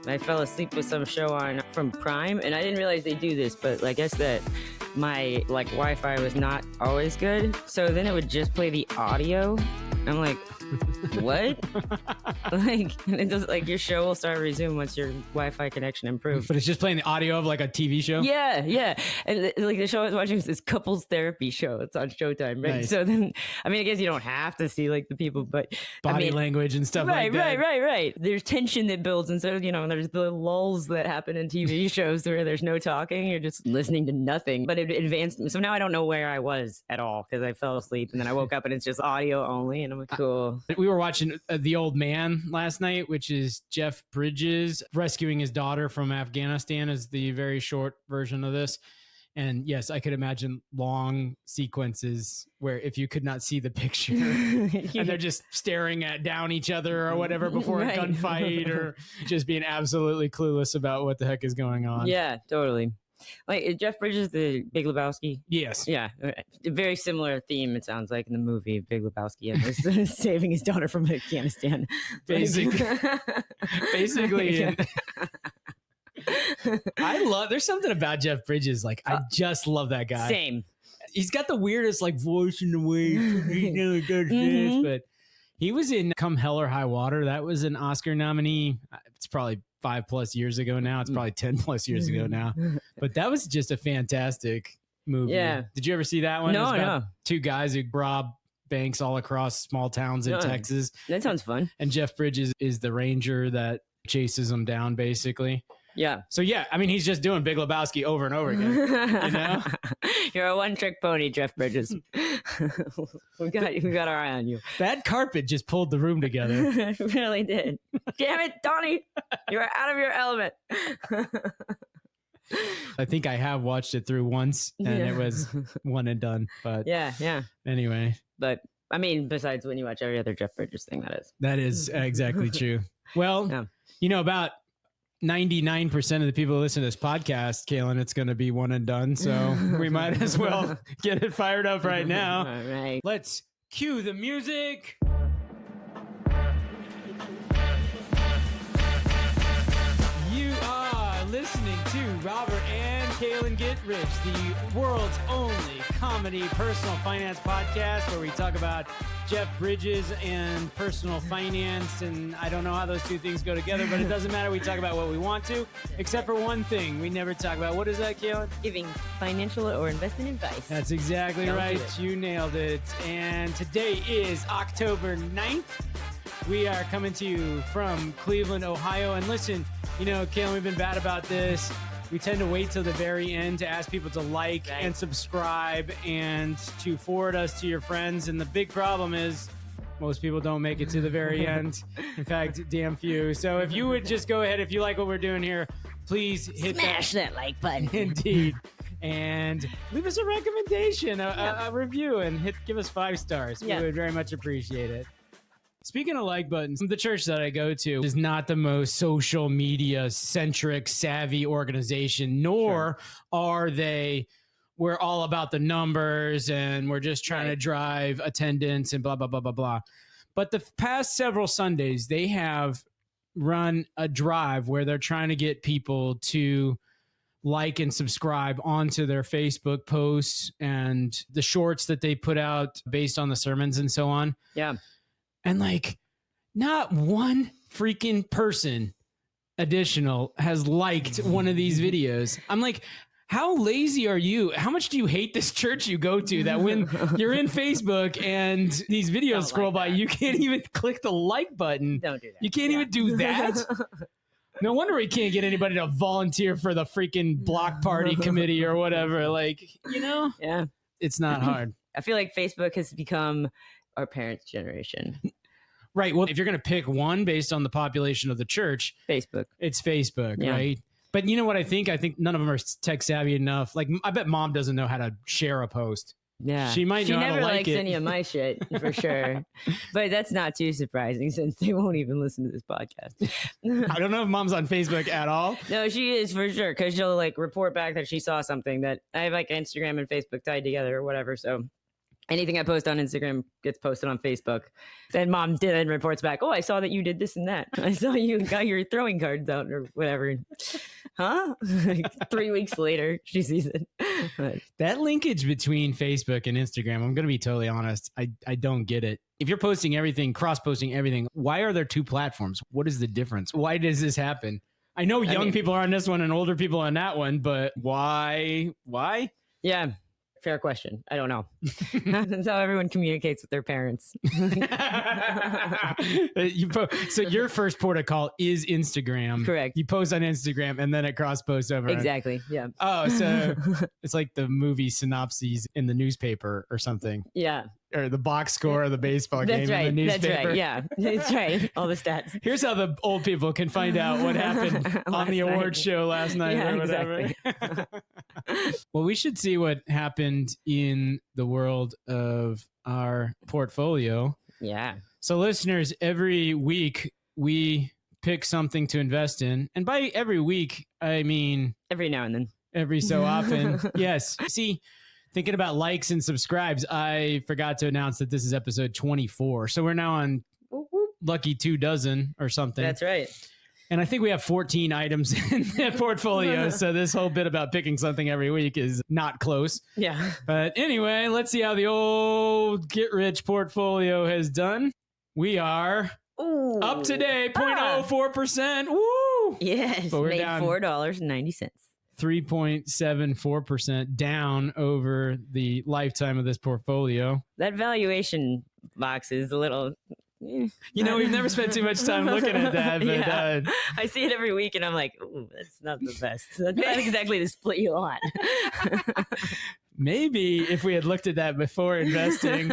I fell asleep with some show on from Prime, and I didn't realize they do this, but I guess that my Wi-Fi was not always good. So then it would just play the audio. I'm like, what? It does, your show will start resume once your Wi-Fi connection improves. But it's just playing the audio of a TV show? Yeah. And the show I was watching is this couples therapy show. It's on Showtime, right? Nice. So then, I guess you don't have to see the people, but body language and stuff like that. Right. There's tension that builds. And so, there's the lulls that happen in TV shows where there's no talking. You're just listening to nothing. But it advanced me. So now I don't know where I was at all because I fell asleep and then I woke up and it's just audio only. And I'm like, cool. We were watching The Old Man last night, which is Jeff Bridges rescuing his daughter from Afghanistan, is the very short version of this. And yes, I could imagine long sequences where if you could not see the picture and they're just staring down each other or whatever before a gunfight or just being absolutely clueless about what the heck is going on. Yeah, totally. Jeff Bridges, the Big Lebowski? Yes. Yeah. A very similar theme, it sounds like, in the movie Big Lebowski and saving his daughter from Afghanistan. Basically. Yeah. There's something about Jeff Bridges. I just love that guy. Same. He's got the weirdest voice in the way he never does this, but he was in Come Hell or High Water. That was an Oscar nominee. It's probably 5+ years ago now. It's probably 10+ years ago now. But that was just a fantastic movie. Yeah. Did you ever see that one? No. Two guys who rob banks all across small towns in Texas. That sounds fun. And Jeff Bridges is the ranger that chases them down, basically. Yeah. So yeah, he's just doing Big Lebowski over and over again. You're a one-trick pony, Jeff Bridges. we got our eye on you. That carpet just pulled the room together. It really did. Damn it, Donnie! You are out of your element. I think I have watched it through once, and it was one and done. But yeah. Anyway, but besides when you watch every other Jeff Bridges thing, that is exactly true. Well, about 99% of the people who listen to this podcast, Kalyn, it's going to be one and done. So we might as well get it fired up right now. All right. Let's cue the music. You are listening to Robert and Kalyn Get Rich, the world's only comedy personal finance podcast where we talk about Jeff Bridges and personal finance, and I don't know how those two things go together, but it doesn't matter. We talk about what we want to, except for one thing. We never talk about. What is that, Kalyn? Giving financial or investment advice. That's exactly right. You nailed it. And today is October 9th. We are coming to you from Cleveland, Ohio. And listen, Kalyn, we've been bad about this. We tend to wait till the very end to ask people to like and subscribe and to forward us to your friends. And the big problem is most people don't make it to the very end. In fact, damn few. So if you would just go ahead, if you like what we're doing here, please smash that like button. Indeed. And leave us a recommendation, a review, and give us 5 stars. We would very much appreciate it. Speaking of like buttons, the church that I go to is not the most social media centric, savvy organization, nor are we're all about the numbers and we're just trying to drive attendance and blah, blah, blah, blah, blah. But the past several Sundays, they have run a drive where they're trying to get people to like and subscribe onto their Facebook posts and the shorts that they put out based on the sermons and so on. Yeah. And not one freaking person additional has liked one of these videos. I'm like, how lazy are you? How much do you hate this church you go to that when you're in Facebook and these videos scroll by, you can't even click the like button? Don't do that. You can't even do that? No wonder we can't get anybody to volunteer for the freaking block party committee or whatever. Yeah. It's not hard. I feel like Facebook has become our parents' generation. Right. Well, if you're going to pick one based on the population of the church, Facebook. It's Facebook, right? But you know what I think? I think none of them are tech savvy enough. I bet mom doesn't know how to share a post. Yeah. She might know how to like it. She never likes any of my shit, for sure. But that's not too surprising since they won't even listen to this podcast. I don't know if mom's on Facebook at all. No, she is for sure, because she'll report back that she saw something that I have Instagram and Facebook tied together or whatever. So anything I post on Instagram gets posted on Facebook. Then mom then reports back, oh, I saw that you did this and that. I saw you got your throwing cards out or whatever. Huh? Like 3 weeks later, she sees it. But that linkage between Facebook and Instagram, I'm going to be totally honest, I don't get it. If you're posting everything, cross-posting everything, why are there two platforms? What is the difference? Why does this happen? I know young people are on this one and older people on that one, but why? Why? Yeah. Fair question. I don't know. That's how everyone communicates with their parents. So your first port of call is Instagram. Correct. You post on Instagram and then it cross posts over. Exactly. Yeah. Oh, so it's like the movie synopses in the newspaper or something. Yeah. Or the box score of the baseball game in the newspaper. That's right. Yeah. That's right. All the stats. Here's how the old people can find out what happened on the awards show last night or whatever. Exactly. Well, we should see what happened in the world of our portfolio. Yeah. So listeners, every week we pick something to invest in. And by every week, I mean... every now and then. Every so often. Yes. See, thinking about likes and subscribes, I forgot to announce that this is episode 24. So we're now on lucky 24 or something. That's right. And I think we have 14 items in the portfolio. So this whole bit about picking something every week is not close. Yeah. But anyway, let's see how the old Get Rich portfolio has done. We are up today, 0.04%. Woo! Yes. But we're made down $4.90. 3.74% down over the lifetime of this portfolio. That valuation box is a little... You know, we've never spent too much time looking at that, but yeah. I see it every week and I'm like, ooh, that's not the best. That's not exactly the split you want. Maybe if we had looked at that before investing,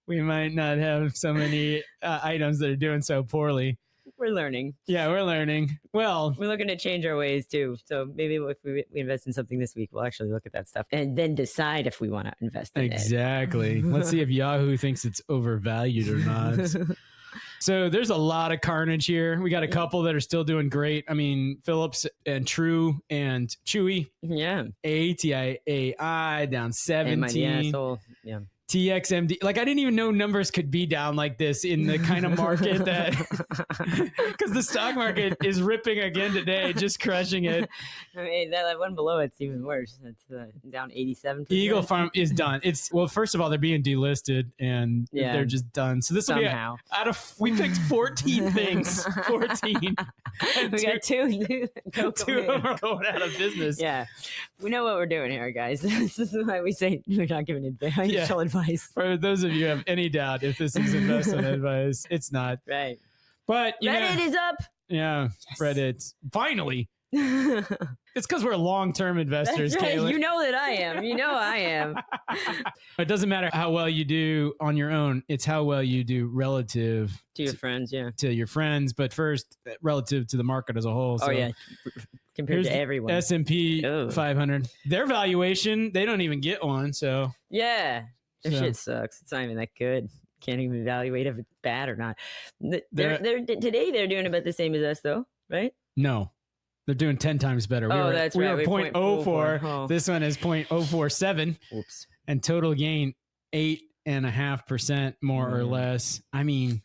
we might not have so many items that are doing so poorly. We're learning. Yeah, we're learning. Well, we're looking to change our ways too. So maybe if we invest in something this week, we'll actually look at that stuff and then decide if we want to invest in it. Exactly. Let's see if Yahoo thinks it's overvalued or not. So there's a lot of carnage here. We got a couple that are still doing great. I mean, Phillips and True and Chewy. Yeah. ATIAI down 17. Yeah. TXMD, like I didn't even know numbers could be down like this in the kind of market that, because the stock market is ripping again today, just crushing it. I mean, that one below it's even worse. It's down 87%. Eagle Farm is done. Well, first of all, they're being delisted and they're just done. So this will be we picked 14 things, 14. We got two. Two of them are going out of business. Yeah, we know what we're doing here, guys. This is why we say we're not giving financial advice. For those of you who have any doubt if this is investment advice, it's not. Right. But Reddit is up. Yeah, yes. Reddit. Finally. It's because we're long-term investors, That's right. Kalyn. You know that I am. You know I am. It doesn't matter how well you do on your own. It's how well you do relative to your friends, to your friends, but first relative to the market as a whole. So yeah. Compared to everyone. S&P 500. Their valuation, they don't even get one, so. Yeah. Their shit sucks. It's not even that good. Can't even evaluate if it's bad or not. Today they're doing about the same as us, though, right? No. They're doing 10 times better. That's right. We were 0.04. Oh. This one is 0.047. Oops. And total gain 8.5% more or less. I mean,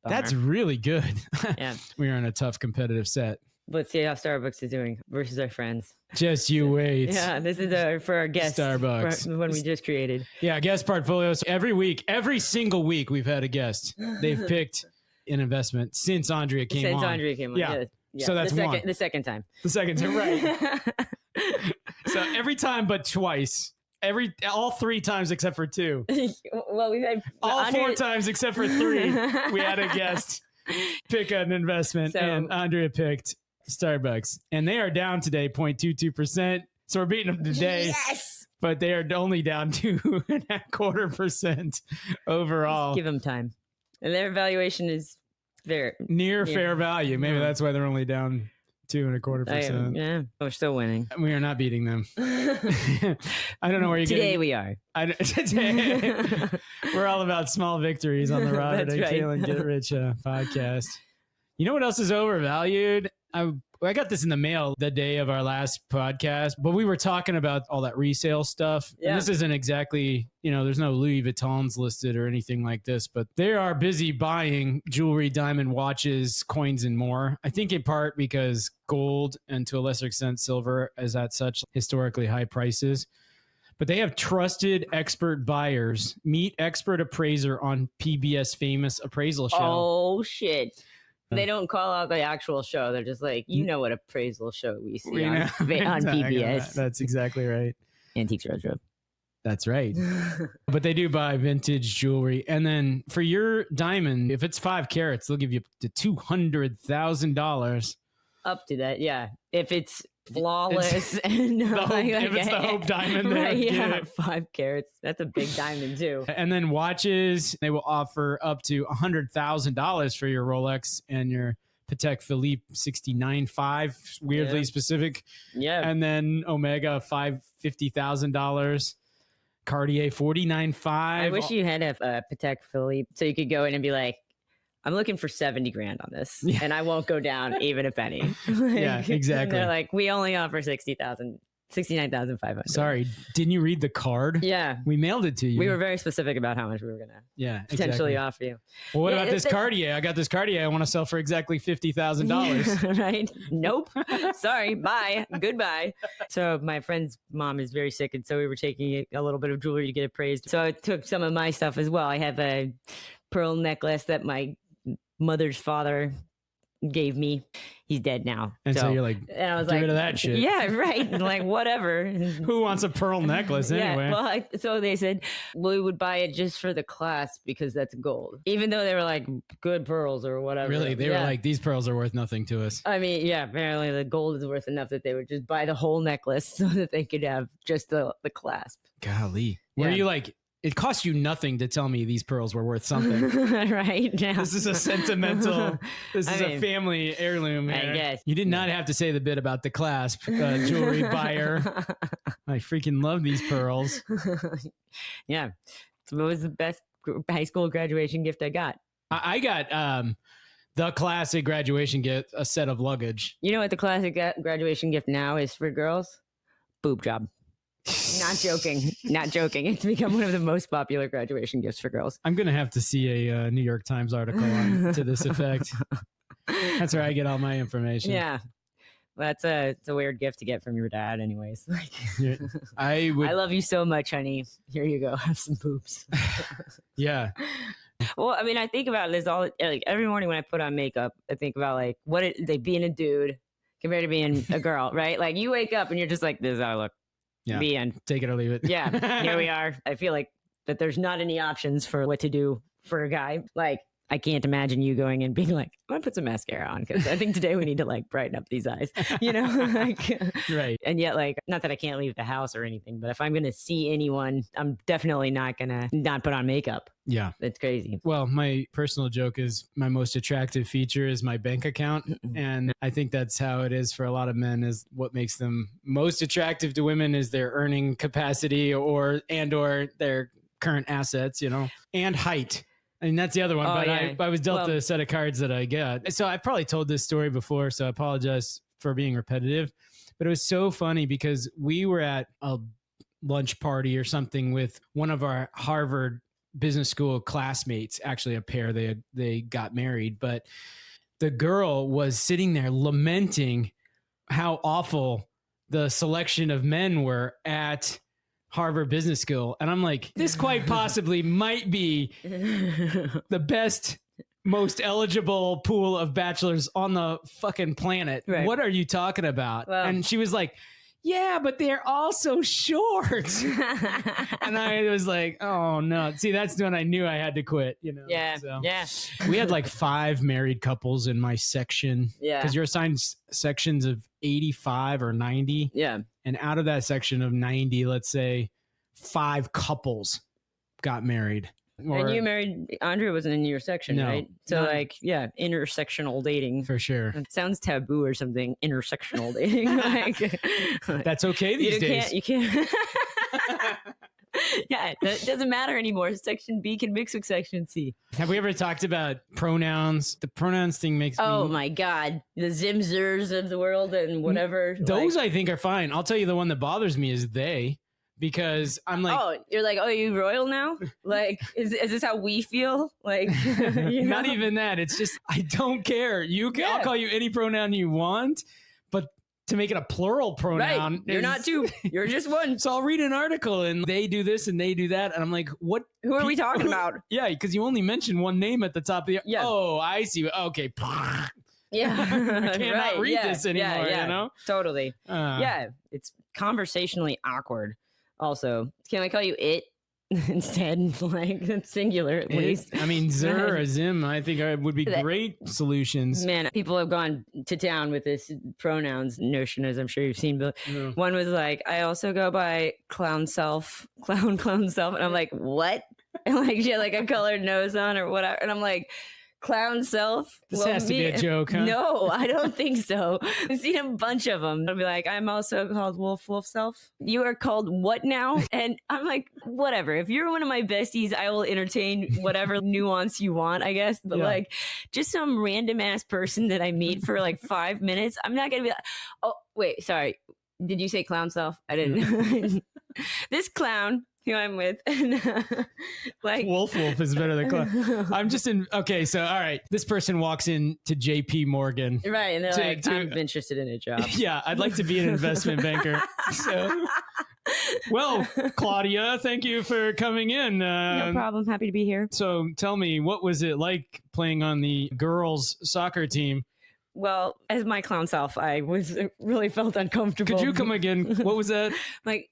that's really good. Yeah. We are in a tough competitive set. Let's see how Starbucks is doing versus our friends. Just you wait. Yeah, this is for our guests. Starbucks. The one we just created. Yeah, guest portfolios. Every single week we've had a guest. They've picked an investment since Andrea came on. Yeah. So that's the second time. The second time, right. So every time but twice. All 3 times except for 2. Well, we've had all 4 times except for 3. We had a guest pick an investment, and Andrea picked Starbucks, and they are down today 0.22%. So we're beating them today. Yes, but they are only down 2.25% overall. Just give them time, and their valuation is near fair value. Maybe that's why they're only down 2.25%. Yeah, we're still winning. We are not beating them. I don't know where you're today. We are. Today, we're all about small victories on the Robert and Kalyn Get Rich podcast. You know what else is overvalued? I got this in the mail the day of our last podcast, but we were talking about all that resale stuff. Yeah. And this isn't exactly, there's no Louis Vuittons listed or anything like this, but they are busy buying jewelry, diamond watches, coins, and more. I think in part because gold and to a lesser extent silver is at such historically high prices. But they have trusted expert buyers meet expert appraiser on PBS famous appraisal show. Oh, shit. They don't call out the actual show. They're just like, what appraisal show we see on PBS. That's exactly right. Antiques Roadshow. That's right. But they do buy vintage jewelry. And then for your diamond, if it's 5 carats, they'll give you up to $200,000. Up to that, yeah. If it's flawless and if it's the Hope diamond, right, yeah, 5 carats. That's a big diamond too. And then watches, they will offer up to $100,000 for your Rolex and your Patek Philippe 69.5, weirdly specific. Yeah. And then Omega $50,000. Cartier 49.5. I wish you had a Patek Philippe so you could go in and be like, I'm looking for 70 grand on this, and I won't go down even a penny. Yeah, exactly. They're like, we only offer 69,500. Sorry, didn't you read the card? Yeah, we mailed it to you. We were very specific about how much we were gonna potentially offer you. Well, what about this Cartier? I got this Cartier I want to sell for exactly $50,000. Right? Nope. Sorry. Bye. Goodbye. So my friend's mom is very sick, and so we were taking a little bit of jewelry to get appraised. So I took some of my stuff as well. I have a pearl necklace that my mother's father gave me. He's dead now. And so you're like, and I was get rid of that shit. Yeah, right. Like, whatever. Who wants a pearl necklace anyway? Well, so they said, we would buy it just for the clasp because that's gold. Even though they were like good pearls or whatever. Really? They were like, these pearls are worth nothing to us. I mean, yeah, apparently the gold is worth enough that they would just buy the whole necklace so that they could have just the clasp. Golly. Were you like, it cost you nothing to tell me these pearls were worth something. Right. Yeah. This is a sentimental, a family heirloom here. I guess. You did not have to say the bit about the clasp, jewelry buyer. I freaking love these pearls. Yeah. So what was the best high school graduation gift I got? I got the classic graduation gift, a set of luggage. You know what the classic graduation gift now is for girls? Boob job. Not joking. Not joking. It's become one of the most popular graduation gifts for girls. I'm going to have to see a New York Times article to this effect. That's where I get all my information. Yeah. Well, it's a weird gift to get from your dad anyways. Like, I love you so much, honey. Here you go. Have some boobs. Yeah. Well, I mean, I think about this all, like every morning when I put on makeup, I think about like being a dude compared to being a girl, right? Like you wake up and you're just like, this is how I look. Yeah. The end. Take it or leave it. Yeah. Here we are. I feel like that there's not any options for what to do for a guy. Like, I can't imagine you going and being like, I'm going to put some mascara on because I think today we need to like brighten up these eyes, like, right. And yet, like, not that I can't leave the house or anything, but if I'm going to see anyone, I'm definitely not going to not put on makeup. Yeah. It's crazy. Well, my personal joke is my most attractive feature is my bank account. And I think that's how it is for a lot of men, is what makes them most attractive to women is their earning capacity or their current assets, and height. I mean, that's the other one, but yeah. I was dealt a set of cards that I got. So I probably told this story before, so I apologize for being repetitive, but it was so funny because we were at a lunch party or something with one of our Harvard Business School classmates, actually a pair, they got married, but the girl was sitting there lamenting how awful the selection of men were at Harvard Business School. And I'm like, this quite possibly might be the best, most eligible pool of bachelors on the fucking planet. Right. What are you talking about? Well, and she was like, yeah, but they're all so short. And I was like, oh no. See, that's when I knew I had to quit, Yeah. So yeah. We had like 5 married couples in my section. Yeah. Because you're assigned sections of 85 or 90. Yeah. And out of that section of 90, let's say 5 couples got married. And you married Andrea wasn't in your section, right? So intersectional dating. For sure. It sounds taboo or something, intersectional dating. That's okay these days. You can't. Yeah, that doesn't matter anymore. Section B can mix with Section C. Have we ever talked about pronouns? The pronouns thing makes Oh me... my God. The zimzers of the world and whatever. Those I think are fine. I'll tell you the one that bothers me is they, because I'm like... Oh, you're like, oh, you royal now? Like, is this how we feel? Like, you know? Not even that. It's just, I don't care. I'll call you any pronoun you want, but to make it a plural pronoun... Right. You're not two. You're just one. So I'll read an article and they do this and they do that. And I'm like, what? Who are we talking about? Yeah, because you only mentioned one name at the top of the... Yeah. Oh, I see. Okay. Yeah. I cannot read this anymore, you know? Totally. Yeah. It's conversationally awkward. Also, can I call you it instead? Like, singular at least. I mean, Zer or Zim, I think would be great solutions. Man, people have gone to town with this pronouns notion, as I'm sure you've seen. But one was like, I also go by clown self. And I'm like, what? And like, she had like a colored nose on or whatever. And I'm like, clown self? This has to be a joke, huh? No, I don't think so. I've seen a bunch of them. I'll be like, I'm also called wolf self. You are called what now? And I'm like, whatever. If you're one of my besties, I will entertain whatever nuance you want, I guess. But like, just some random ass person that I meet for like 5 minutes, I'm not going to be like, oh, wait, sorry. Did you say clown self? I didn't. This clown who I'm with, and like wolf is better than clown. I'm just in. Okay, so all right, this person walks in to JP Morgan, right, and they're like, I'm interested in a job. Yeah, I'd like to be an investment banker. So, well, Claudia, thank you for coming in. No problem. Happy to be here. So tell me, what was it like playing on the girls' soccer team? Well, as my clown self, I really felt uncomfortable. Could you come again? What was that? Like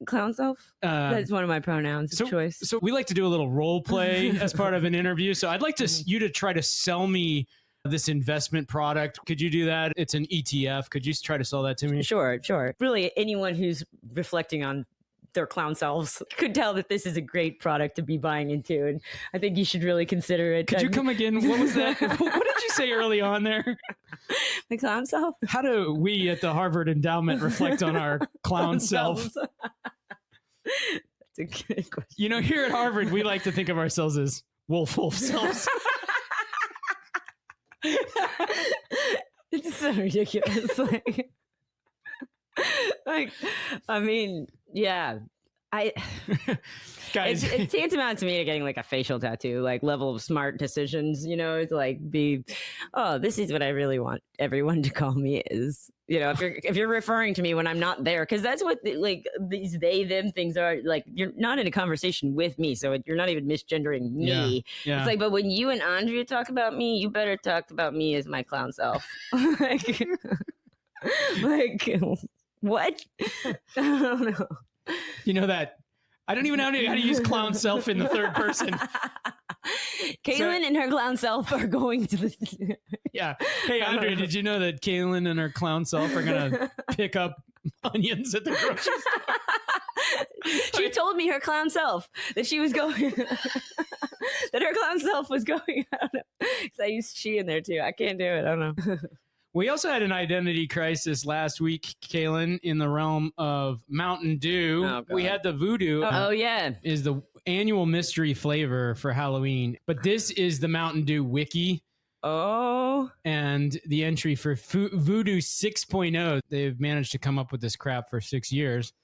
clown self? That's one of my pronouns of choice. So we like to do a little role play as part of an interview. So I'd like you to try to sell me this investment product. Could you do that? It's an ETF. Could you try to sell that to me? Sure. Really, anyone who's reflecting on their clown selves could tell that this is a great product to be buying into, and I think you should really consider it. Could you come again? What was that? What did you say early on there? The clown self? How do we at the Harvard Endowment reflect on our clown self? That's a good question. You know, here at Harvard, we like to think of ourselves as wolf selves. It's so ridiculous. Like, I mean, yeah. Guys, it's tantamount to me to getting like a facial tattoo, like level of smart decisions, you know, to like this is what I really want everyone to call me is, you know, if you're referring to me when I'm not there, because that's what like these they them things are. Like, you're not in a conversation with me, so you're not even misgendering me. Yeah. It's like, but when you and Andrea talk about me, you better talk about me as my clown self. like what? I don't know. You know that I don't even know how to use clown self in the third person. Kalyn and her clown self are going to the... Yeah. Hey, Andrea, did you know that Kalyn and her clown self are going to pick up onions at the grocery store? She told me her clown self that she was going... that her clown self was going... I don't know. Because I used she in there too. I can't do it. I don't know. We also had an identity crisis last week, Kalyn, in the realm of Mountain Dew. Oh, we had the Voodoo. Oh, yeah. Is the annual mystery flavor for Halloween. But this is the Mountain Dew Wiki. Oh. And the entry for Voodoo 6.0. They've managed to come up with this crap for 6 years.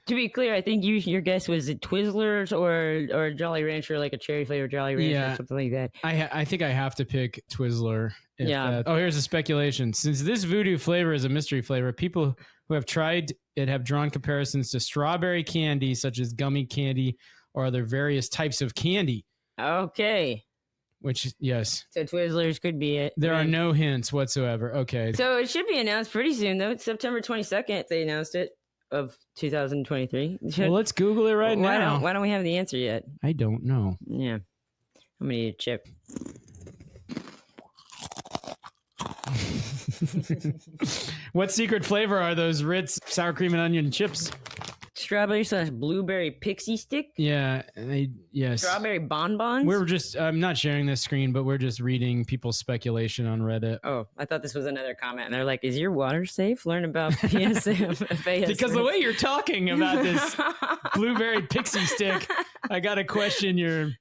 To be clear, I think your guess was it Twizzlers or Jolly Rancher, like a cherry flavored Jolly Rancher or something like that. I think I have to pick Twizzler. Here's a speculation. Since this Voodoo flavor is a mystery flavor, people who have tried it have drawn comparisons to strawberry candy, such as gummy candy or other various types of candy. Okay. Which, yes. So Twizzlers could be it. There are no hints whatsoever. Okay. So it should be announced pretty soon, though. It's September 22nd. They announced it. Of 2023. Well, let's Google it right now. Why don't we have the answer yet? I don't know. Yeah. I'm going to eat a chip. What secret flavor are those Ritz sour cream and onion chips? strawberry / blueberry pixie stick. Yeah, yes. Strawberry bonbons. We're just, I'm not sharing this screen, but we're just reading people's speculation on Reddit. Oh, I thought this was another comment. And they're like, is your water safe? Learn about PSFAS. Because the way you're talking about this blueberry pixie stick, I got to question your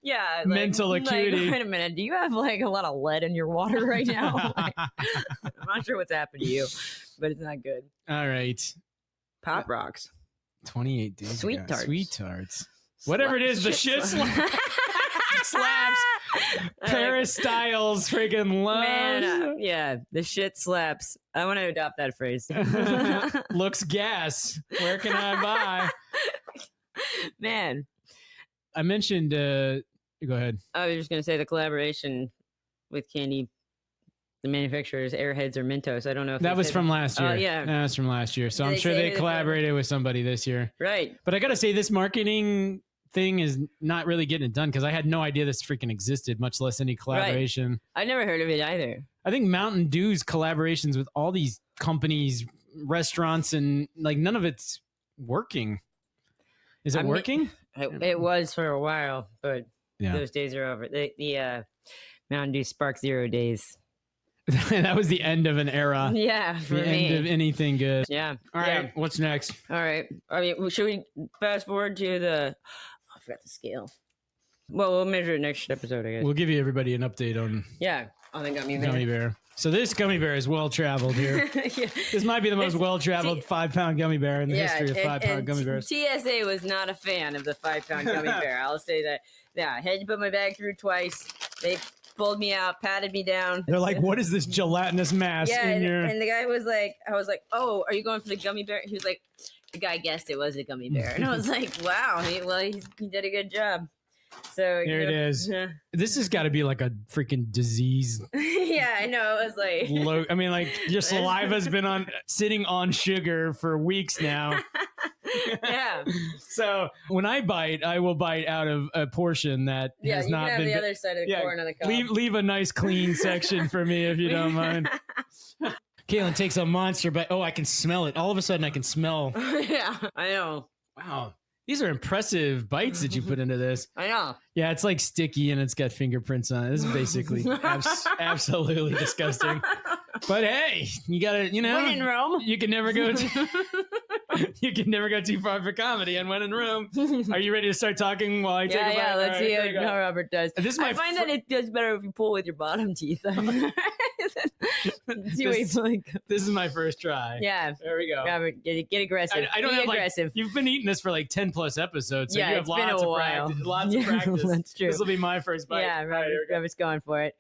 mental acuity. Wait a minute. Do you have like a lot of lead in your water right now? Like, I'm not sure what's happened to you, but it's not good. All right. Pop rocks. 28 days Sweet ago. tarts. Sweet tarts. Whatever it is, the shit slaps. Paris Styles freaking loves. Man, yeah, the shit slaps. I want to adopt that phrase. Looks gas. Where can I buy? Man. I mentioned, go ahead. I was just going to say the collaboration with candy, the manufacturers, Airheads or Mentos. I don't know if that was from last year. Oh, yeah. That was from last year. So I'm sure they collaborated with somebody this year. Right. But I got to say, this marketing thing is not really getting it done because I had no idea this freaking existed, much less any collaboration. Right. I never heard of it either. I think Mountain Dew's collaborations with all these companies, restaurants, and like none of it's working. Is it working? It was for a while, but those days are over. The Mountain Dew Spark Zero days. That was the end of an era. Yeah, for the me. End of anything good. Yeah. All right. What's next? All right. I mean, should we fast forward to the? Oh, I forgot the scale. Well, we'll measure it next episode, I guess. We'll give you everybody an update on. Yeah, on the gummy bear. Gummy bear. So this gummy bear is well traveled here. Yeah. This might be the most well traveled 5-pound gummy bear in the history of 5-pound gummy bears. TSA was not a fan of the 5-pound gummy bear. I'll say that. Yeah, I had to put my bag through twice. They pulled me out, patted me down. They're like, what is this gelatinous mass in your... and the guy was like, I was like, oh, are you going for the gummy bear? He was like, the guy guessed it was a gummy bear. And I was like, wow, he did a good job. So here it is. This has got to be like a freaking disease. Yeah, I know. It was like... I mean, like, your saliva's been sitting on sugar for weeks now. Yeah. So when I bite, I will bite out of a portion that has not been... the other side of the corn on the cob. Leave a nice clean section for me if you don't mind. Kalyn takes a monster bite. Oh, I can smell it. All of a sudden, I can smell. Yeah, I know. Wow. These are impressive bites that you put into this. I know. Yeah, it's like sticky and it's got fingerprints on it. This is basically absolutely disgusting. But hey, you gotta, when in Rome, you can never go you can never go too far for comedy. And when in Rome, are you ready to start talking while I take a bite? Yeah, let's see how Robert does. I find that it does better if you pull with your bottom teeth. This is my first try. Yeah. There we go. Robert, get aggressive. I don't have aggressive. You've been eating this for like 10 plus episodes, so you have lots of practice. Lots of practice. That's true. This will be my first bite. Yeah, Robert's going for it.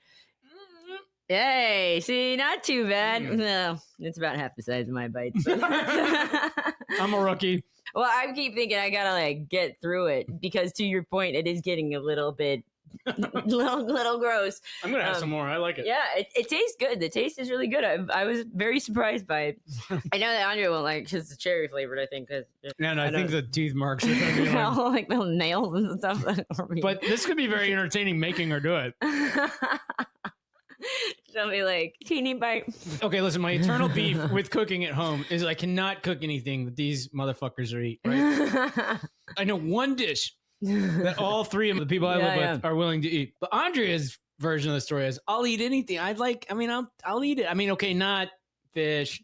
Hey, see, not too bad. No, it's about half the size of my bites. I'm a rookie. Well, I keep thinking I gotta like get through it because, to your point, it is getting a little bit, little gross. I'm gonna have some more. I like it. Yeah, it tastes good. The taste is really good. I was very surprised by it. I know that Andre won't like because it's cherry flavored. I think. I think the teeth marks are gonna be like little nails and stuff. But this could be very entertaining making her do it. She'll be like, teeny bite. Okay, listen, my eternal beef with cooking at home is I cannot cook anything that these motherfuckers are eat, right? I know one dish that all three of the people I live with are willing to eat. But Andrea's version of the story is, I'll eat anything. I'll eat it. I mean, okay, not fish,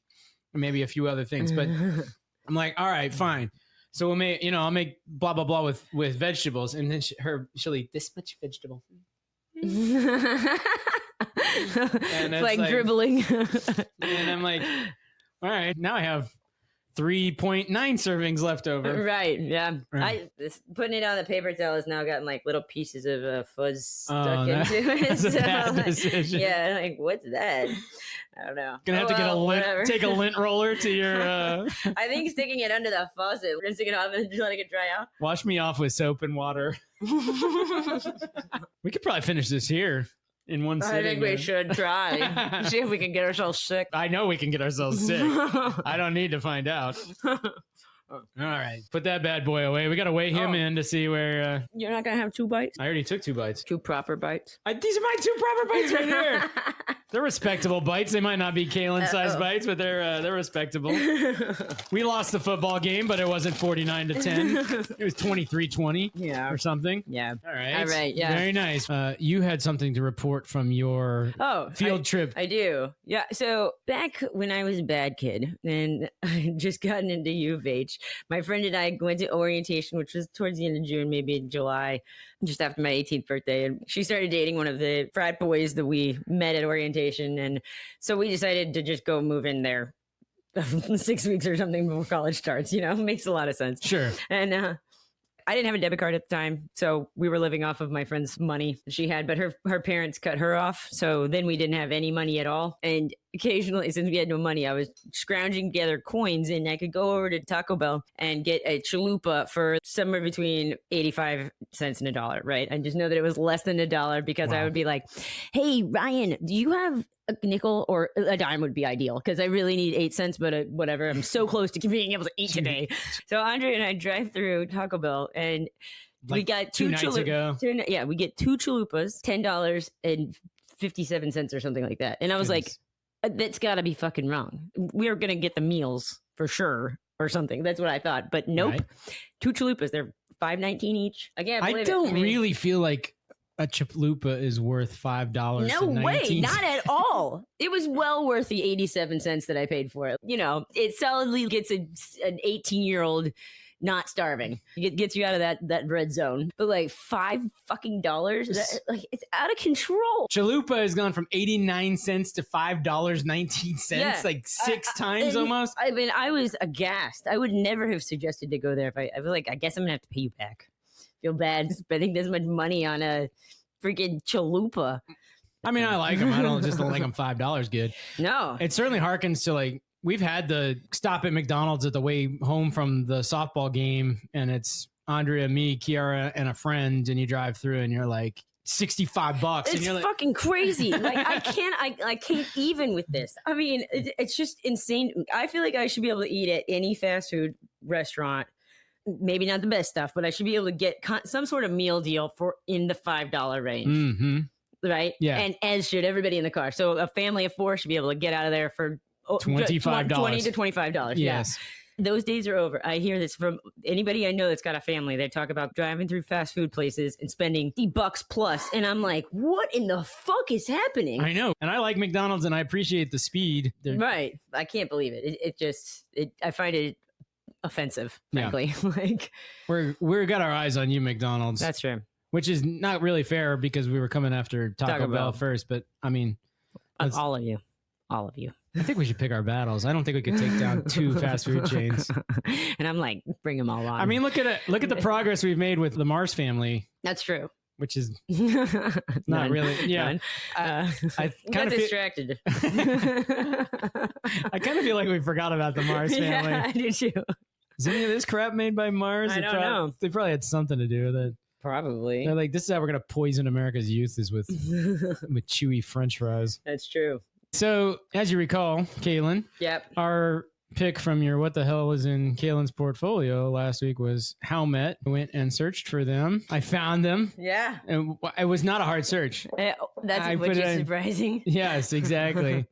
maybe a few other things, but I'm like, all right, fine. So I'll make blah, blah, blah with vegetables. And then she'll eat this much vegetable. And it's like dribbling. And I'm like, all right, now I have 3.9 servings left over. Right, yeah. Right. Putting it on the paper towel has now gotten like little pieces of fuzz stuck into it. That's a bad decision. Yeah, like what's that? I don't know. Gonna have to get take a lint roller to your... I think sticking it under the faucet, rinsing it off and letting it dry out. Wash me off with soap and water. We could probably finish this here. In one sitting. I think we should try. See if we can get ourselves sick. I know we can get ourselves sick. I don't need to find out. All right. Put that bad boy away. We got to weigh him in to see where... You're not going to have 2 bites? I already took 2 bites. 2 proper bites? These are my 2 proper bites right here. They're respectable bites. They might not be Kalyn-sized bites, but they're respectable. We lost the football game, but it wasn't 49-10. It was 23-20 or something. Yeah. All right. All right, yeah. Very nice. You had something to report from your field trip. I do. Yeah. So back when I was a bad kid and I just gotten into U of H, my friend and I went to orientation, which was towards the end of June, maybe in July, just after my 18th birthday. And she started dating one of the frat boys that we met at orientation. And so we decided to just go move in there 6 weeks or something before college starts. Makes a lot of sense. Sure. And I didn't have a debit card at the time, so we were living off of my friend's money she had, but her parents cut her off, so then we didn't have any money at all. And occasionally, since we had no money, I was scrounging together coins, and I could go over to Taco Bell and get a chalupa for somewhere between 85 cents and $1, right? I just know that it was less than $1 because I would be like, hey, Ryan, do you have a nickel? Or a dime would be ideal because I really need 8 cents, but whatever. I'm so close to being able to eat today. So Andre and I drive through Taco Bell and we got 2 nights ago. We get 2 chalupas, $10.57 or something like that. And I was like, that's got to be fucking wrong. We're going to get the meals for sure or something. That's what I thought. But nope. Right. 2 chalupas, they're $5.19 each. Again, I don't really feel like a chalupa is worth $5. No way, not at all. It was well worth the 87 cents that I paid for it. It solidly gets an 18-year-old not starving. It gets you out of that red zone. But like $5 fucking it's out of control. Chalupa has gone from 89 cents to $5.19, like 6 times almost. I mean, I was aghast. I would never have suggested to go there if I was like, I guess I'm gonna have to pay you back. Feel bad spending this much money on a freaking chalupa. I mean, I like them. I don't think them $5 good. No. It certainly harkens to like, we've had the stop at McDonald's at the way home from the softball game, and it's Andrea, me, Kiara, and a friend, and you drive through and you're like, $65. It's and you're like, fucking crazy. Like I can't even with this. I mean, it's just insane. I feel like I should be able to eat at any fast food restaurant. Maybe not the best stuff, but I should be able to get some sort of meal deal for in the $5 range. Mm-hmm. Right? Yeah. And as should everybody in the car. So a family of 4 should be able to get out of there for $25. $20 to $25. Yes. Yeah. Those days are over. I hear this from anybody I know that's got a family. They talk about driving through fast food places and spending $50 plus. And I'm like, what in the fuck is happening? I know. And I like McDonald's and I appreciate the speed. Right. I can't believe it. I find it offensive, frankly. Like we're got our eyes on you, McDonald's. That's true. Which is not really fair because we were coming after Taco Bell first, but I mean, all of you. I think we should pick our battles. I don't think we could take down 2 fast food chains. And I'm like, bring them all on. I mean, look at the progress we've made with the Mars family. That's true. Which is not really. Yeah. I kind of distracted. I kind of feel like we forgot about the Mars family. Yeah, I do too. Is any of this crap made by Mars? I don't know. They probably had something to do with it. Probably. They're like, this is how we're going to poison America's youth is with chewy French fries. That's true. So, as you recall, Kalyn, our pick from your What the Hell was in Kalyn's portfolio last week was Helmet. I went and searched for them. I found them. Yeah. And it was not a hard search. Which is surprising. Yes, exactly.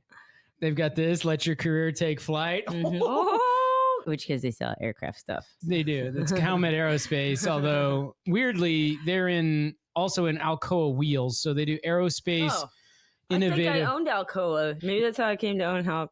They've got this, Let Your Career Take Flight. Mm-hmm. Which because they sell aircraft stuff. They do. That's Helmet Aerospace, although weirdly, they're also in Alcoa Wheels. So they do aerospace. Innovative. I think I owned Alcoa. Maybe that's how I came to own how.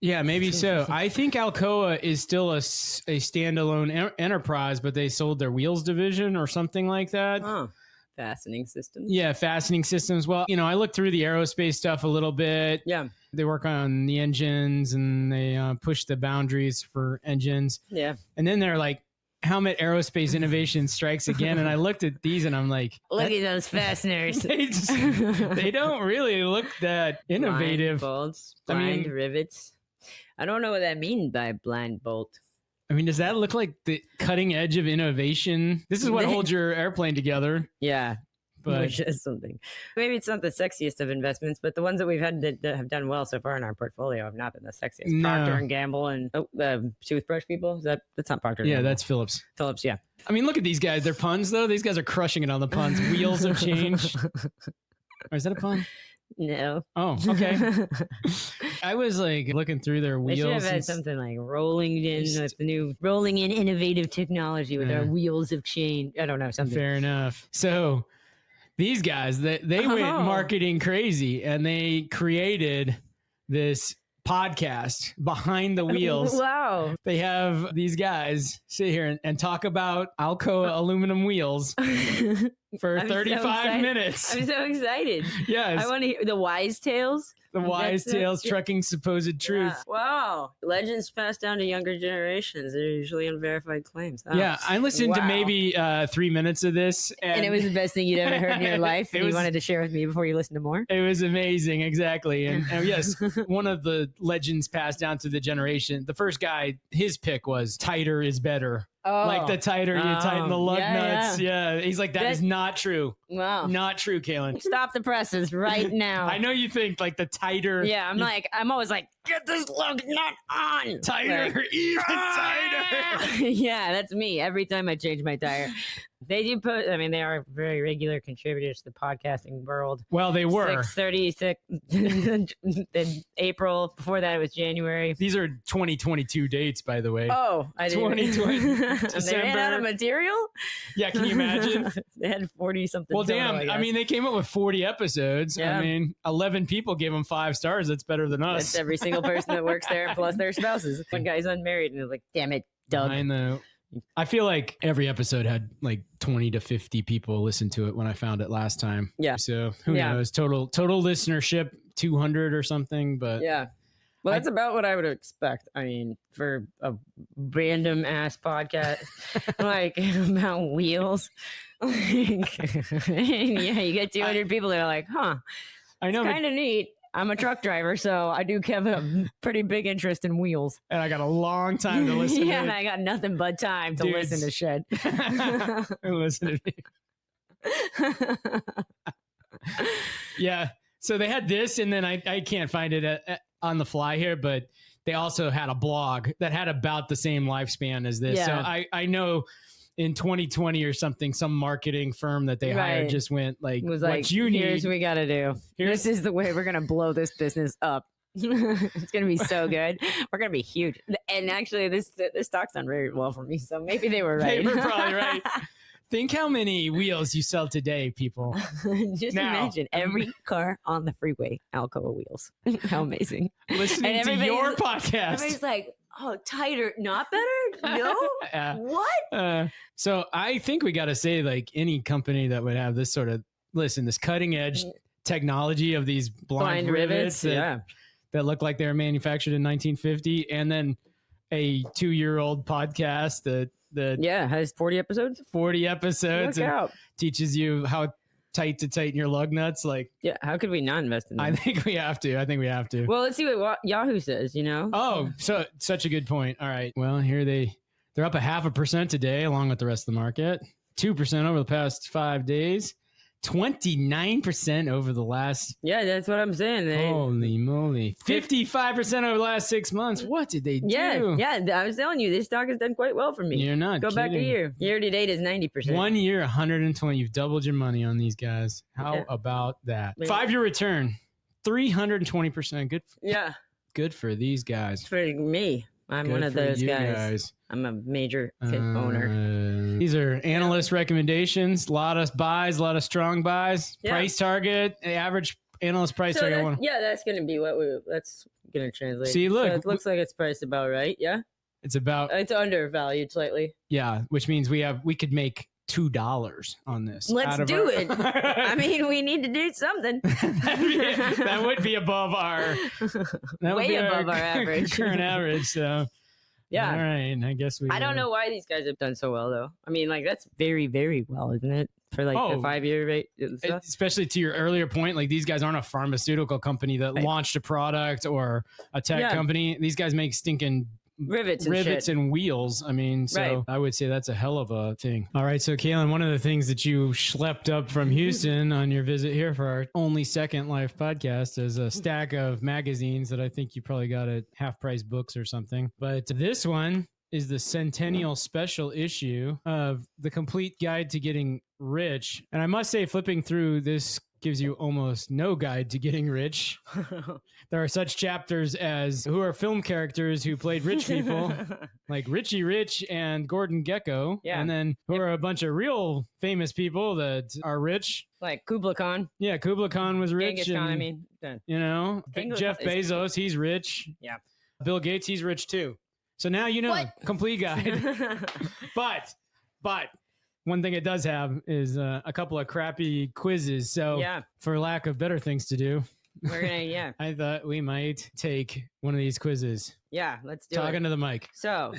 Yeah, maybe so. I think Alcoa is still a standalone enterprise, but they sold their wheels division or something like that. Oh, fastening systems. Yeah, fastening systems. Well, I looked through the aerospace stuff a little bit. Yeah. They work on the engines and they push the boundaries for engines. Yeah. And then they're like, Helmet Aerospace Innovation strikes again. And I looked at these and I'm like, look at those fasteners. they don't really look that innovative. Blind bolts, blind rivets. I don't know what that means by blind bolt. I mean, does that look like the cutting edge of innovation? This is what holds your airplane together. Yeah. but which is something. Maybe it's not the sexiest of investments, but the ones that we've had that have done well so far in our portfolio have not been the sexiest. No. Procter and Gamble and the toothbrush people. That's not Procter. Yeah, Gamble. that's Phillips. Phillips. Yeah. I mean, look at these guys. They're puns though. These guys are crushing it on the puns. Wheels of change. Or is that a pun? No. Oh, okay. I was like looking through their They wheels. should have had something like rolling in innovative technology with our wheels of change. I don't know, something. Fair enough. So these guys, they went marketing crazy and they created this podcast, Behind the Wheels. Wow. They have these guys sit here and talk about Alcoa aluminum wheels for 35 minutes. I'm so excited. Yes. I want to hear the wise tales. The wise tales, trucking supposed truth. Yeah. Wow. Legends passed down to younger generations. They're usually unverified claims. Oh. Yeah, I listened to maybe 3 minutes of this. And it was the best thing you'd ever heard in your life. And you wanted to share with me before you listened to more? It was amazing, exactly. And yes, one of the legends passed down to the generation. The first guy, his pick was tighter is better. Oh. Like the tighter you tighten the lug nuts. Yeah. He's like, that is not true. Wow. Not true, Kalyn. Stop the presses right now. I know you think like the tighter. Yeah, I'm always like, get this lug nut on. Tighter, like, even tighter. Yeah, that's me. Every time I change my tire. They do put, I mean, they are very regular contributors to the podcasting world. Well, they were. 6:36 in April. Before that, it was January. These are 2022 dates, by the way. Oh, I didn't. 2020. They ran out of material? Yeah, can you imagine? They had 40-something. Well, damn. I mean, they came up with 40 episodes. Yeah. I mean, 11 people gave them 5 stars. That's better than us. That's every single person that works there, plus their spouses. One guy's unmarried, and they're like, damn it, Doug. I know. I feel like every episode had like 20 to 50 people listen to it when I found it last time. Yeah. So who knows? Total listenership 200 or something. But yeah. Well, that's about what I would expect. I mean, for a random ass podcast like about wheels. Yeah, you get 200 people that are like, huh. I know. It's kind of neat. I'm a truck driver, so I do have a pretty big interest in wheels. And I got a long time to listen to it. And I got nothing but time to listen to shit. Listen to me. Yeah. So they had this, and then I can't find it on the fly here, but they also had a blog that had about the same lifespan as this. Yeah. So I know in 2020 or something, some marketing firm that they hired just went like, was what like, you need. Here's what we got to do. This is the way we're going to blow this business up. It's going to be so good. We're going to be huge. And actually, this stock's done very well for me. So maybe they were right. They were probably right. Think how many wheels you sell today, people. Just imagine every car on the freeway, Alcoa wheels. How amazing. Listening to your podcast. Everybody's like, oh, tighter, not better? No? What? So I think we got to say, like, any company that would have this sort of, this cutting edge technology of these blind rivets that look like they were manufactured in 1950, and then a 2-year-old podcast that has 40 episodes. 40 episodes. Look out. Teaches you how tight to tighten your lug nuts. Like, yeah, how could we not invest in that? I think we have to. Well, let's see what Yahoo says, Oh, so such a good point. All right. Well, here they're up 0.5% today, along with the rest of the market. 2% over the past 5 days. 29% over the last. Yeah, that's what I'm saying. Holy moly. 55% over the last 6 months. What did they do? Yeah. I was telling you, this stock has done quite well for me. You're not Go kidding. back a year. Year to date is 90%. 1 year, 120. You've doubled your money on these guys. How about that? 5-year return, 320%. Good for these guys. For me. I'm one of those guys. I'm a major owner. These are analyst recommendations. A lot of buys, a lot of strong buys. Yeah. Price target, the average analyst price target. That's going to be that's going to translate. See, look. So it looks like it's priced about right. Yeah. It's undervalued slightly. Yeah, which means we could make $2 on this. Let's do it. I mean, we need to do something. that would be above our above our average. Current average. So yeah. All right. I guess I don't know why these guys have done so well though. I mean, like that's very, very well, isn't it? For like the 5-year rate and stuff. Especially to your earlier point, like these guys aren't a pharmaceutical company that launched a product or a tech company. These guys make stinking rivets and wheels. I mean, so Right. I would say that's a hell of a thing. All right, so Kalyn, one of the things that you schlepped up from Houston on your visit here for our only second live podcast is a stack of magazines that I think you probably got at Half Price Books or something. But this one is the Centennial Special issue of The Complete Guide to Getting Rich. And I must say, flipping through this gives you almost no guide to getting rich. There are such chapters as who are film characters who played rich people, like Richie Rich and Gordon Gekko. Yeah. And then who are a bunch of real famous people that are rich. Like Kubla Khan. Yeah, Kubla Khan was rich. Genghis Khan, I mean. You know, Genghis Jeff Khan is- Bezos, he's rich. Yeah. Bill Gates, he's rich too. So now you know, What? complete guide. But one thing it does have is a couple of crappy quizzes. So Yeah. for lack of better things to do, We're gonna, I thought we might take one of these quizzes. let's do Talking it. to the mic. So,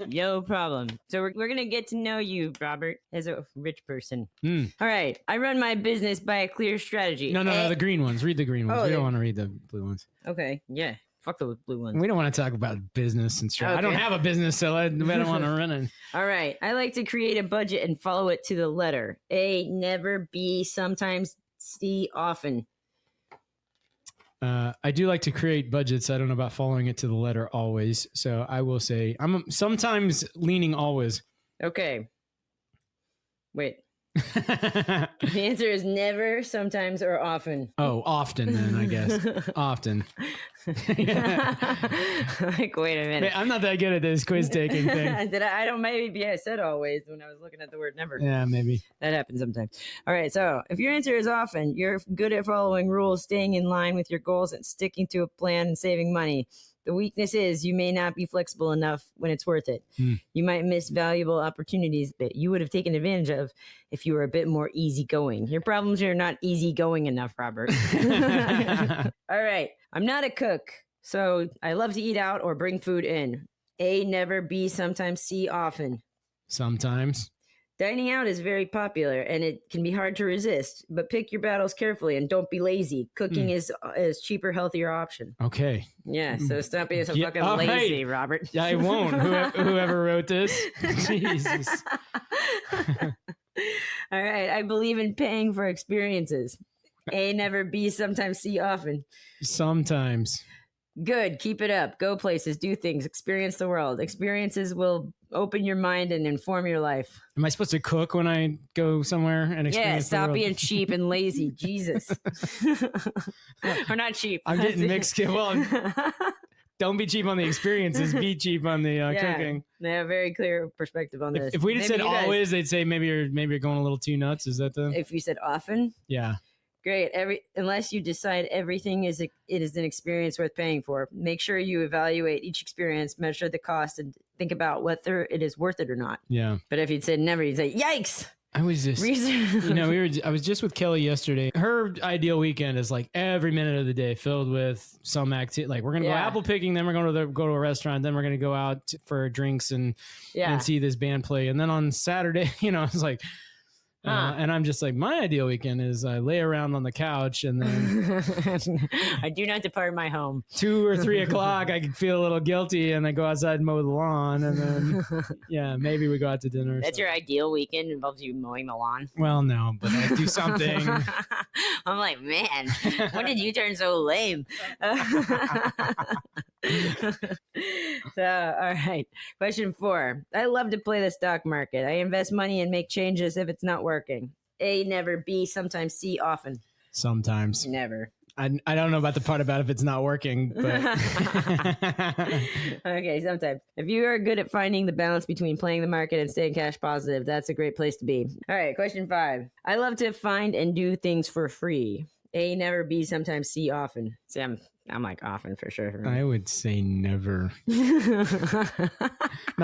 no problem. So we're gonna get to know you, Robert, as a rich person. Mm. All right. I run my business by a clear strategy. No, the green ones. Read the green ones. Oh, We don't the- want to read the blue ones. Okay. Yeah. Fuck the blue ones. We don't want to talk about business and strategy. I don't Okay. have a business, so I don't want to run it. All right. I like to create a budget and follow it to the letter. A, never. B, sometimes. C, often. I do like to create budgets. I don't know about following it to the letter always. So I will say I'm sometimes leaning always. Okay. Wait. The answer is never, sometimes, or often. Oh, often then, I guess. Often. Like, wait a minute. Man, I'm not that good at this quiz taking thing. Did I don't maybe I said always when I was looking at the word never. Yeah, maybe. That happens sometimes. All right, so if your answer is often, you're good at following rules, staying in line with your goals, and sticking to a plan and saving money. The weakness is you may not be flexible enough when it's worth it. You might miss valuable opportunities that you would have taken advantage of if you were a bit more easygoing. Your problems are not easygoing enough, Robert. All right, I'm not a cook, so I love to eat out or bring food in. A, never. B, sometimes. C, often. Sometimes. Dining out is very popular and it can be hard to resist, but pick your battles carefully and don't be lazy. Cooking is cheaper, healthier option. Okay. Yeah, so stop being so Yeah, fucking all lazy, right. Robert. Yeah, I won't. Whoever wrote this. Jesus. All right, I believe in paying for experiences. A, never. B, sometimes. C, often. Sometimes. Good, keep it up. Go places, do things, experience the world. Experiences will open your mind and inform your life. Am I supposed to cook when I go somewhere and experience Yeah, the stop world? being cheap and lazy. Jesus. Or not cheap. I'm getting mixed. Well, don't be cheap on the experiences. Be cheap on the cooking. They have a very clear perspective on this. If we'd have Maybe said you guys- always, they'd say maybe you're going a little too nuts. Is that the? If you said often, Yeah. great. Unless you decide everything it is an experience worth paying for. Make sure you evaluate each experience, measure the cost, and think about whether it is worth it or not. Yeah. But if you'd said never, you'd say, "Yikes!" I was just, I was just with Kelly yesterday. Her ideal weekend is like every minute of the day filled with some activity. Like we're gonna go Yeah. apple picking, then we're going to go to a restaurant, then we're gonna go out for drinks and see this band play. And then on Saturday, it's like, and I'm just like, my ideal weekend is I lay around on the couch and then I do not depart my home. 2 or 3 o'clock, I can feel a little guilty and I go outside and mow the lawn. And then, maybe we go out to dinner. That's your ideal weekend, involves you mowing the lawn. Well, no, but I do something. I'm like, man, when did you turn so lame? So, all right. Question 4. I love to play the stock market. I invest money and make changes if it's not working. A, never. B, sometimes. C, often. Sometimes. Never. I don't know about the part about if it's not working, but Okay, sometimes. If you are good at finding the balance between playing the market and staying cash positive, that's a great place to be. All right, question 5. I love to find and do things for free. A, never. B, sometimes. C, often. See, I'm like often for sure. I would say never. Not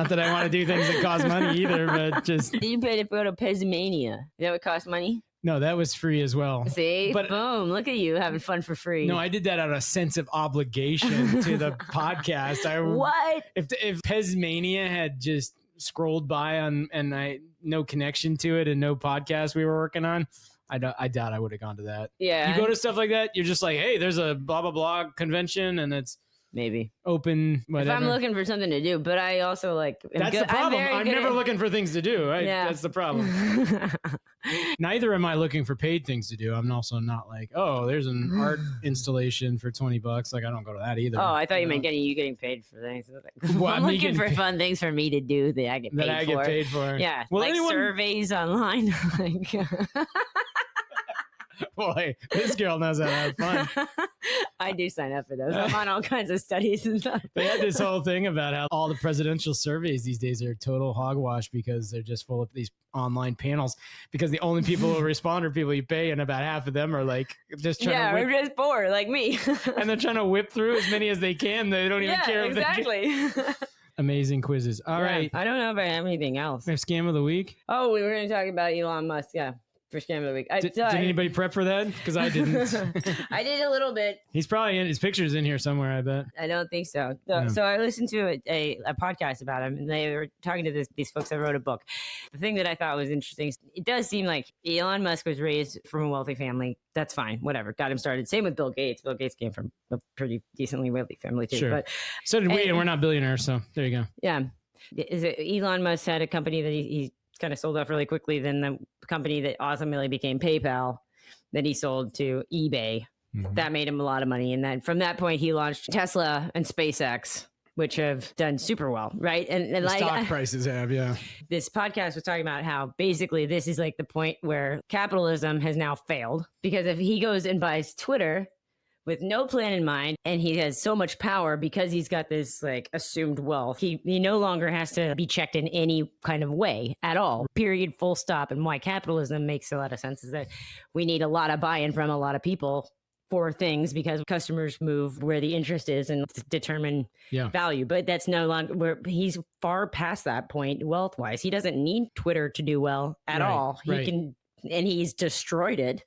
that I want to do things that cost money either, but just You paid to go to Pesmania. That would cost money? no, that was free as well. See? But- Boom. Look at you having fun for free. No, I did that out of a sense of obligation to the podcast. What? If Pesmania had just scrolled by and I no connection to it and no podcast we were working on, I doubt I would have gone to that. Yeah. You go to stuff like that, you're just like, hey, there's a blah blah blah convention and it's maybe. Open, whatever. If I'm looking for something to do, but I also like. That's the problem. I'm never looking for things to do. Right? Yeah. That's the problem. Neither am I looking for paid things to do. I'm also not like, oh, there's an art installation for $20. Like, I don't go to that either. Oh, I thought you meant you getting paid for things. Well, I'm looking for fun things for me to do that I get paid for. Yeah, well, like surveys online. Boy, this girl knows how to have fun. I do sign up for those. I'm on all kinds of studies and stuff. They had this whole thing about how all the presidential surveys these days are total hogwash because they're just full of these online panels, because the only people who respond are people you pay, and about half of them are like just trying to we're just bored like me. And they're trying to whip through as many as they can. They don't even care if exactly. Amazing quizzes. All right. I don't know if I have anything else. We have scam of the week. Oh, we were going to talk about Elon Musk. Yeah. For scam of the week. Did anybody prep for that? Because I didn't. I did a little bit. He's probably his picture's in here somewhere, I bet. I don't think so. So I listened to a podcast about him, and they were talking to these folks that wrote a book. The thing that I thought was interesting, it does seem like Elon Musk was raised from a wealthy family. That's fine. Whatever. Got him started. Same with Bill Gates. Bill Gates came from a pretty decently wealthy family too. Sure. But so did we, and we're not billionaires, so there you go. Yeah. Elon Musk had a company that he kind of sold off really quickly. Then the company that ultimately became PayPal, that he sold to eBay, that made him a lot of money. And then from that point, he launched Tesla and SpaceX, which have done super well, right? And the stock prices have, yeah. This podcast was talking about how basically this is like the point where capitalism has now failed, because if he goes and buys Twitter with no plan in mind, and he has so much power because he's got this like assumed wealth, he no longer has to be checked in any kind of way at all, period, full stop. And why capitalism makes a lot of sense is that we need a lot of buy-in from a lot of people for things, because customers move where the interest is and determine value. But that's no longer where he's far past that point wealth-wise. He doesn't need Twitter to do well at all. He can, and he's destroyed it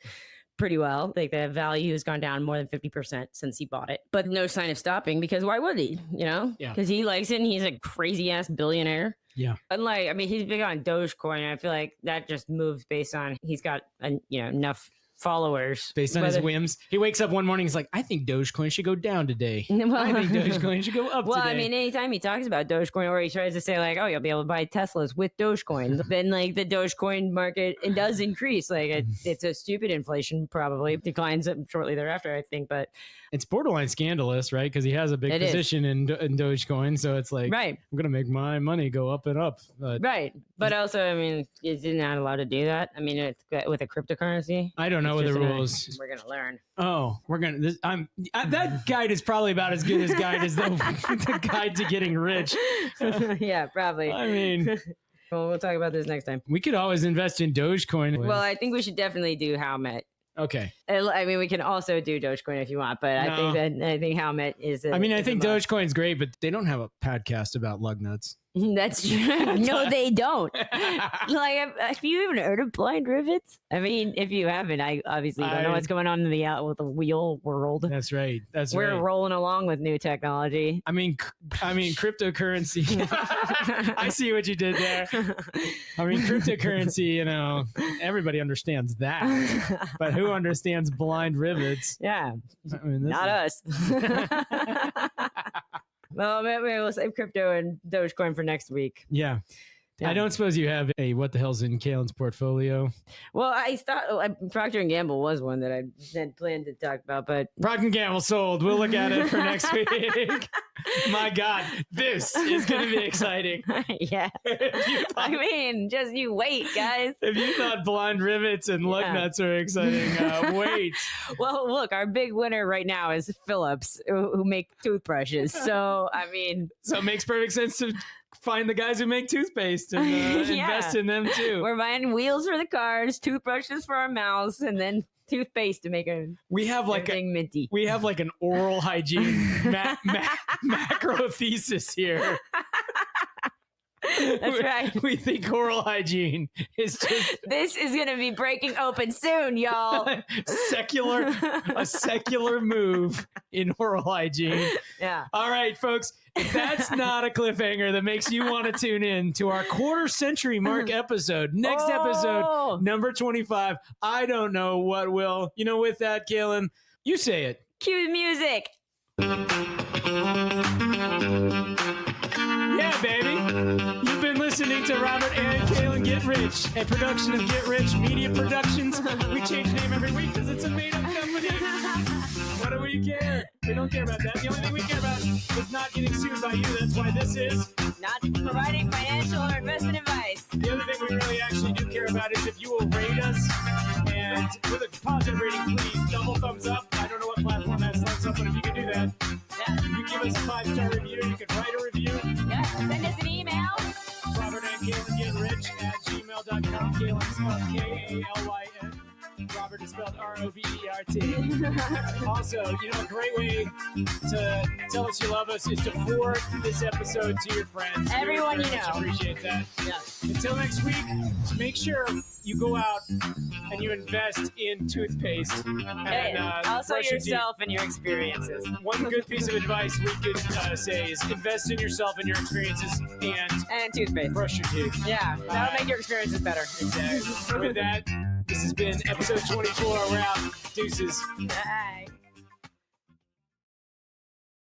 pretty well. Like the value has gone down more than 50% since he bought it, but no sign of stopping, because why would he? Because he likes it and he's a crazy ass billionaire. Yeah. Unlike, I mean, he's big on Dogecoin. I feel like that just moves based on he's got enough followers based on his whims. He wakes up one morning, he's like, I think Dogecoin should go down today. I think Dogecoin should go up today. I mean, anytime he talks about Dogecoin, or he tries to say like, oh, you'll be able to buy Teslas with Dogecoin, then like the Dogecoin market, it does increase. Like it's a stupid inflation, probably declines shortly thereafter, I think. But it's borderline scandalous, right? Because he has a big position in Dogecoin, so it's like, I'm gonna make my money go up and up. But also, I mean, is he not allowed to do that? I mean, it's with a cryptocurrency. I don't know the rules. We're gonna learn. Oh, we're gonna. That guide is probably about as good as guide as the guide to getting rich. Yeah, probably. I mean. Well, we'll talk about this next time. We could always invest in Dogecoin. Well, I think we should definitely do How Met. Okay. I mean, we can also do Dogecoin if you want, but I think How Met is. I think Dogecoin's great, but they don't have a podcast about lug nuts. That's true. No, they don't. Like, have you even heard of blind rivets? I mean, if you haven't, I obviously don't know what's going on in with the wheel world. That's right. We're rolling along with new technology. I mean, cryptocurrency. I see what you did there. I mean, cryptocurrency. Everybody understands that, but who understands blind rivets? Yeah, I mean, not us. Well, maybe we'll save crypto and Dogecoin for next week. Yeah. I don't suppose you have a what the hell's in Kalyn's portfolio? Well, I thought Procter & Gamble was one that I had planned to talk about, but Procter & Gamble sold. We'll look at it for next week. My God, this is going to be exciting. Yeah. I mean, just you wait, guys. If you thought blind rivets and lug nuts are exciting, wait. Well, look, our big winner right now is Philips, who make toothbrushes. So, I mean. So it makes perfect sense to find the guys who make toothpaste and invest in them too. We're buying wheels for the cars, toothbrushes for our mouths, and then toothpaste to make everything minty. We have like an oral hygiene macro thesis here. That's right. We think oral hygiene is just... This is going to be breaking open soon, y'all. A secular move in oral hygiene. Yeah. All right, folks. If that's not a cliffhanger that makes you want to tune in to our quarter century mark episode, next episode, number 25, I don't know what will. With that, Kalyn, you say it. Cue the music. Yeah, baby. You've been listening to Robert and Kalyn Get Rich, a production of Get Rich Media Productions. We change name every week because it's a made-up company. What do we care? We don't care about that. The only thing we care about is not getting sued by you. That's why this is not providing financial or investment advice. The other thing we really actually do care about is if you will rate us, and with a positive rating, please, double thumbs up. I don't know what platform has thumbs up, but if you can do that, you give us a 5-star review. You can write a review. Yeah, send us an email. Robert and Kalyn Get Rich at gmail.com. Kalyn spelled Kalyn. Robert is spelled Robert. Also, a great way to tell us you love us is to forward this episode to your friends. Everyone you know. Appreciate that. Yeah. Until next week, make sure you go out and you invest in toothpaste. And also yourself and your experiences. One good piece of advice we could say is invest in yourself and your experiences and toothpaste. Brush your teeth. Yeah, that'll make your experiences better. Exactly. With that, this has been episode 24. We're out. Deuces. Bye.